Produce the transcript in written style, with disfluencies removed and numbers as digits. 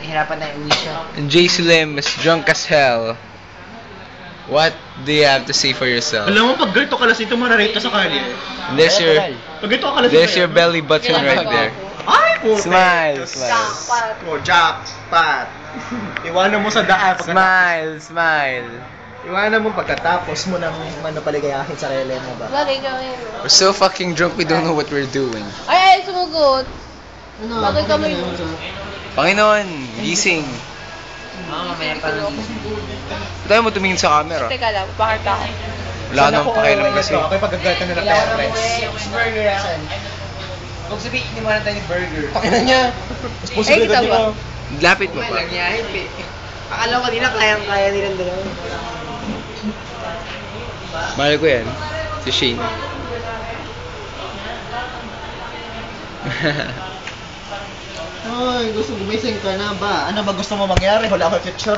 hirapan na iuwi siya. Jay Slim is drunk as hell. What do you have to say for yourself? Alam mo, pag ganito ka lasing, tumararate ka sa kalye. There's your, Pag ganito ka lasing, there's your belly button right there. Ay, puti. Smile, smile. Jackpot. Oh, jackpot. Iwanan mo sa daan. Smile, smile. Iwanan mo pagkatapos mo nang manapaligayahin sa sarili mo ba? Bagay kami. We're so fucking drunk we don't know what we're doing. Ay, sumugot. Bagay kami. Panginoon, gising. Mamaya pa lang. Tayo mo tumingin sa camera. Teka lang, bakit ako? Wala nang pakialam kasi. Okay, pagkagalitan na ng parents. Burger yan. Huwag sabihin, hindi mo na tayo ni burger. Pakina niya. kita ba? Lapit mo pa. Nagyahip eh. Akala ko kanina kayang-kaya nilang dalawa. Mahal ko yan. Si Shane. Ay, gusto gumising ka na ba? Ano ba gusto mo mangyari? Wala ako future.